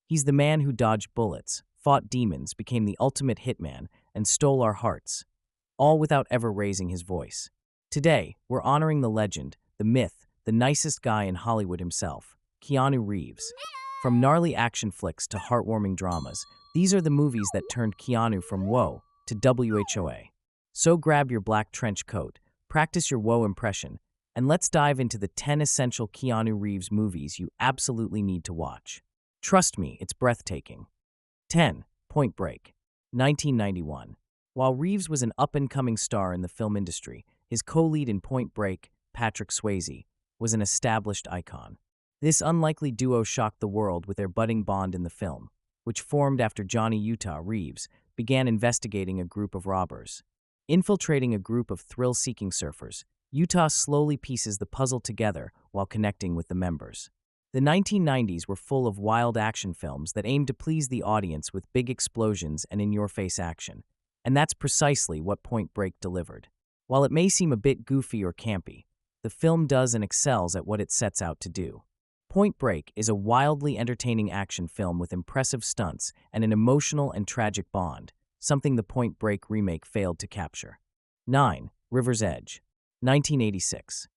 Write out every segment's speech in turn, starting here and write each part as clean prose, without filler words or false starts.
He's the man who dodged bullets, fought demons, became the ultimate hitman, and stole our hearts, all without ever raising his voice. Today, we're honoring the legend, the myth, the nicest guy in Hollywood himself, Keanu Reeves. From gnarly action flicks to heartwarming dramas, these are the movies that turned Keanu from whoa to WHOA. So grab your black trench coat, practice your whoa impression, and let's dive into the 10 essential Keanu Reeves movies you absolutely need to watch. Trust me, it's breathtaking. 10. Point Break, 1991. While Reeves was an up-and-coming star in the film industry, his co-lead in Point Break, Patrick Swayze, was an established icon. This unlikely duo shocked the world with their budding bond in the film, which formed after Johnny Utah Reeves began investigating a group of robbers. Infiltrating a group of thrill-seeking surfers, Utah slowly pieces the puzzle together while connecting with the members. The 1990s were full of wild action films that aimed to please the audience with big explosions and in-your-face action, and that's precisely what Point Break delivered. While it may seem a bit goofy or campy, the film does and excels at what it sets out to do. Point Break is a wildly entertaining action film with impressive stunts and an emotional and tragic bond, something the Point Break remake failed to capture. 9. River's Edge, 1986.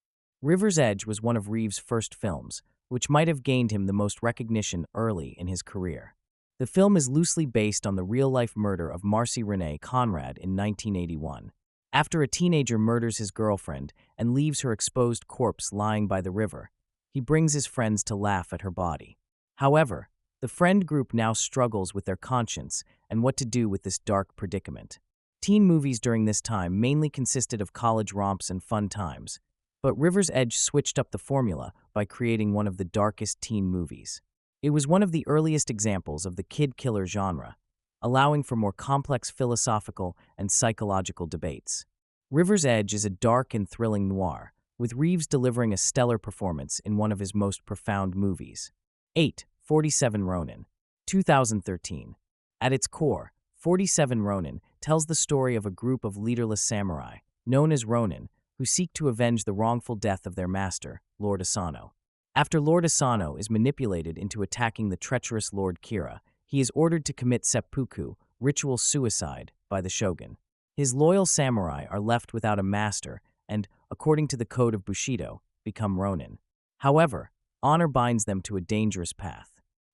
River's Edge was one of Reeves' first films, which might have gained him the most recognition early in his career. The film is loosely based on the real-life murder of Marcy Renee Conrad in 1981. After a teenager murders his girlfriend and leaves her exposed corpse lying by the river, he brings his friends to laugh at her body. However, the friend group now struggles with their conscience and what to do with this dark predicament. Teen movies during this time mainly consisted of college romps and fun times, but River's Edge switched up the formula by creating one of the darkest teen movies. It was one of the earliest examples of the kid killer genre, allowing for more complex philosophical and psychological debates. River's Edge is a dark and thrilling noir, with Reeves delivering a stellar performance in one of his most profound movies. 8. 47 Ronin, 2013. At its core, 47 Ronin tells the story of a group of leaderless samurai, known as Ronin, who seek to avenge the wrongful death of their master, Lord Asano. After Lord Asano is manipulated into attacking the treacherous Lord Kira, he is ordered to commit seppuku, ritual suicide, by the shogun. His loyal samurai are left without a master and, according to the code of Bushido, become Ronin. However, honor binds them to a dangerous path.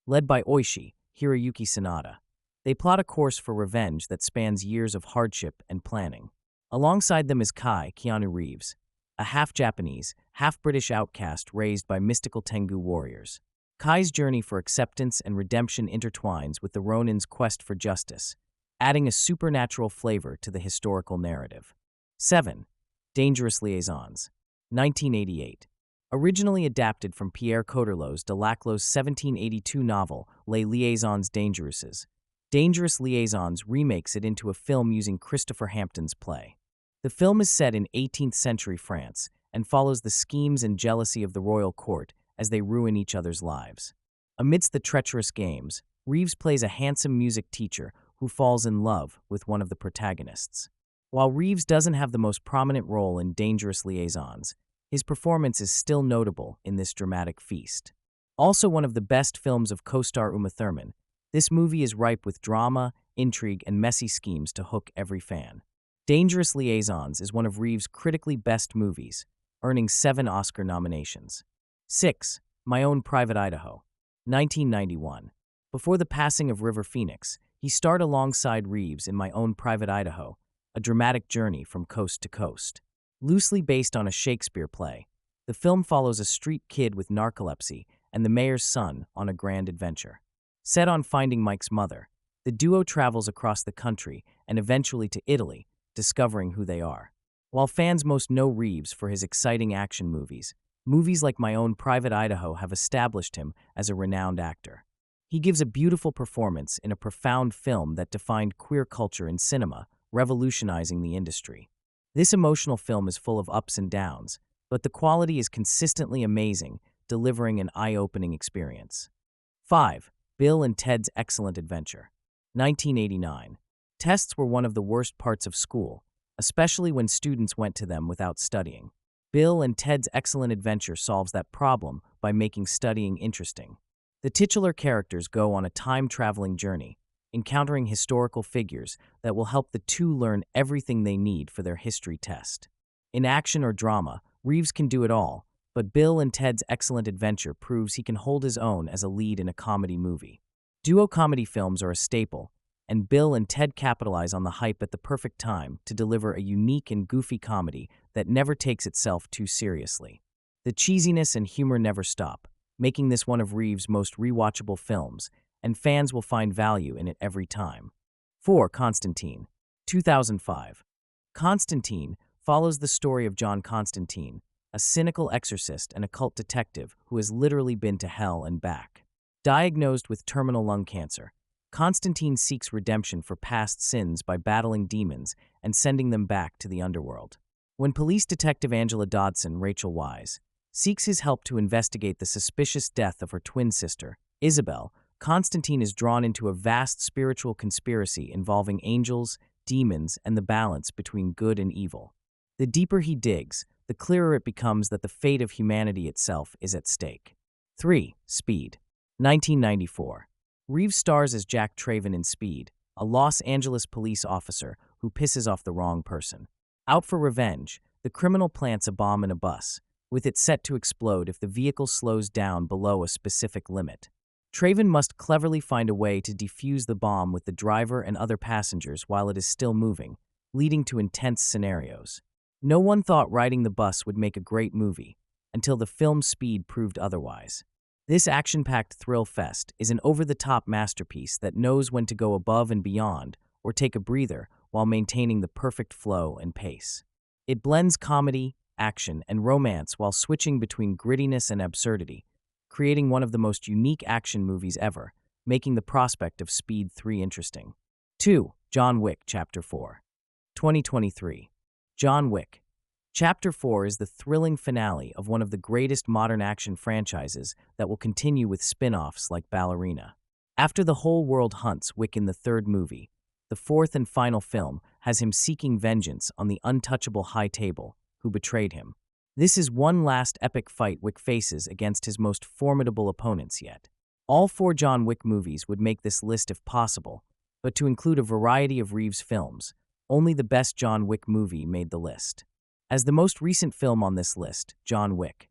Led by Oishi, Hiroyuki Sanada, they plot a course for revenge that spans years of hardship and planning. Alongside them is Kai, Keanu Reeves, a half-Japanese, half-British outcast raised by mystical Tengu warriors. Kai's journey for acceptance and redemption intertwines with the Ronin's quest for justice, adding a supernatural flavor to the historical narrative. 7. Dangerous Liaisons, 1988. Originally adapted from Pierre Coderlos de Laclos' 1782 novel Les Liaisons Dangereuses, Dangerous Liaisons remakes it into a film using Christopher Hampton's play. The film is set in 18th century France and follows the schemes and jealousy of the royal court as they ruin each other's lives. Amidst the treacherous games, Reeves plays a handsome music teacher who falls in love with one of the protagonists. While Reeves doesn't have the most prominent role in Dangerous Liaisons, his performance is still notable in this dramatic feast. Also one of the best films of co-star Uma Thurman, this movie is ripe with drama, intrigue, and messy schemes to hook every fan. Dangerous Liaisons is one of Reeves' critically best movies, earning 7 Oscar nominations. 6. My Own Private Idaho, 1991. Before the passing of River Phoenix, he starred alongside Reeves in My Own Private Idaho, a dramatic journey from coast to coast. Loosely based on a Shakespeare play, the film follows a street kid with narcolepsy and the mayor's son on a grand adventure. Set on finding Mike's mother, the duo travels across the country and eventually to Italy, discovering who they are. While fans most know Reeves for his exciting action movies, movies like My Own Private Idaho have established him as a renowned actor. He gives a beautiful performance in a profound film that defined queer culture in cinema, revolutionizing the industry. This emotional film is full of ups and downs, but the quality is consistently amazing, delivering an eye-opening experience. 5. Bill and Ted's Excellent Adventure, 1989. Tests were one of the worst parts of school, especially when students went to them without studying. Bill and Ted's Excellent Adventure solves that problem by making studying interesting. The titular characters go on a time-traveling journey, encountering historical figures that will help the two learn everything they need for their history test. In action or drama, Reeves can do it all, but Bill and Ted's excellent adventure proves he can hold his own as a lead in a comedy movie. Duo comedy films are a staple, and Bill and Ted capitalize on the hype at the perfect time to deliver a unique and goofy comedy that never takes itself too seriously. The cheesiness and humor never stop, making this one of Reeves' most rewatchable films, and fans will find value in it every time. 4. Constantine, 2005. Constantine follows the story of John Constantine, a cynical exorcist and occult detective who has literally been to hell and back. Diagnosed with terminal lung cancer, Constantine seeks redemption for past sins by battling demons and sending them back to the underworld. When police detective Angela Dodson, Rachel Wise, seeks his help to investigate the suspicious death of her twin sister, Isabel, Constantine is drawn into a vast spiritual conspiracy involving angels, demons, and the balance between good and evil. The deeper he digs, the clearer it becomes that the fate of humanity itself is at stake. 3. Speed, 1994. Reeves stars as Jack Traven in Speed, a Los Angeles police officer who pisses off the wrong person. Out for revenge, the criminal plants a bomb in a bus, with it set to explode if the vehicle slows down below a specific limit. Traven must cleverly find a way to defuse the bomb with the driver and other passengers while it is still moving, leading to intense scenarios. No one thought riding the bus would make a great movie, until the film Speed proved otherwise. This action-packed thrill fest is an over-the-top masterpiece that knows when to go above and beyond or take a breather while maintaining the perfect flow and pace. It blends comedy, action, and romance while switching between grittiness and absurdity, creating one of the most unique action movies ever, making the prospect of Speed 3 interesting. 2. John Wick Chapter 4, 2023. John Wick. Chapter 4 is the thrilling finale of one of the greatest modern action franchises that will continue with spin-offs like Ballerina. After the whole world hunts Wick in the third movie, the fourth and final film has him seeking vengeance on the untouchable High Table, who betrayed him. This is one last epic fight Wick faces against his most formidable opponents yet. All 4 John Wick movies would make this list if possible, but to include a variety of Reeves films, only the best John Wick movie made the list. As the most recent film on this list, John Wick,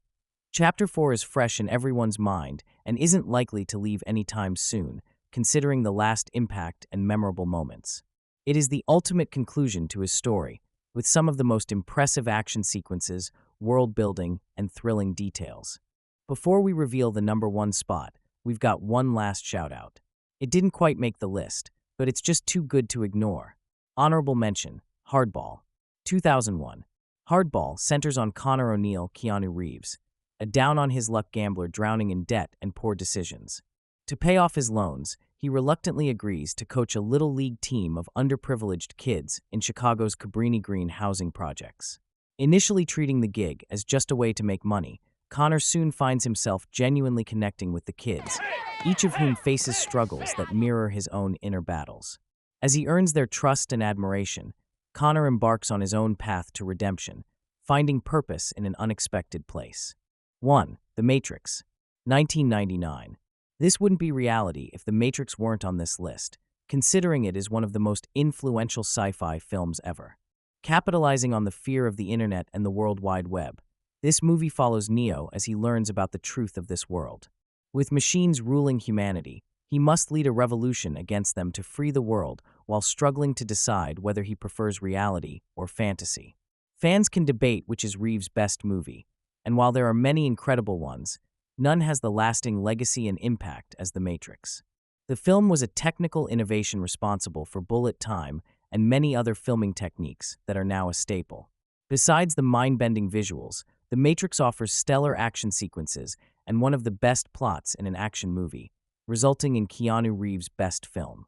Chapter 4 is fresh in everyone's mind and isn't likely to leave anytime soon, considering the last impact and memorable moments. It is the ultimate conclusion to his story, with some of the most impressive action sequences, world building, and thrilling details. Before we reveal the number 1 spot, we've got one last shout-out. It didn't quite make the list, but it's just too good to ignore. Honorable mention, Hardball, 2001. Hardball centers on Connor O'Neill, Keanu Reeves, a down-on-his-luck gambler drowning in debt and poor decisions. To pay off his loans, he reluctantly agrees to coach a little league team of underprivileged kids in Chicago's Cabrini Green housing projects. Initially treating the gig as just a way to make money, Connor soon finds himself genuinely connecting with the kids, each of whom faces struggles that mirror his own inner battles. As he earns their trust and admiration, Connor embarks on his own path to redemption, finding purpose in an unexpected place. 1. The Matrix, 1999. This wouldn't be reality if The Matrix weren't on this list, considering it is one of the most influential sci-fi films ever. Capitalizing on the fear of the internet and the World Wide Web, this movie follows Neo as he learns about the truth of this world. With machines ruling humanity, he must lead a revolution against them to free the world while struggling to decide whether he prefers reality or fantasy. Fans can debate which is Reeves' best movie, and while there are many incredible ones, none has the lasting legacy and impact as The Matrix. The film was a technical innovation responsible for bullet time and many other filming techniques that are now a staple. Besides the mind-bending visuals, The Matrix offers stellar action sequences and one of the best plots in an action movie, resulting in Keanu Reeves' best film.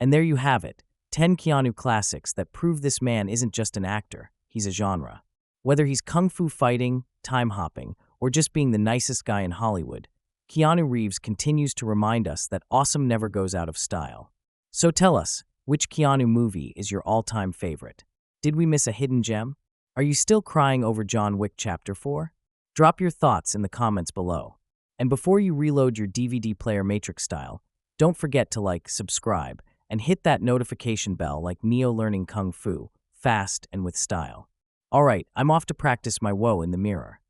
And there you have it, 10 Keanu classics that prove this man isn't just an actor, he's a genre. Whether he's kung fu fighting, time hopping, or just being the nicest guy in Hollywood, Keanu Reeves continues to remind us that awesome never goes out of style. So tell us, which Keanu movie is your all-time favorite? Did we miss a hidden gem? Are you still crying over John Wick Chapter 4? Drop your thoughts in the comments below. And before you reload your DVD player Matrix style, don't forget to like, subscribe, and hit that notification bell like Neo learning Kung Fu, fast and with style. All right, I'm off to practice my woe in the mirror.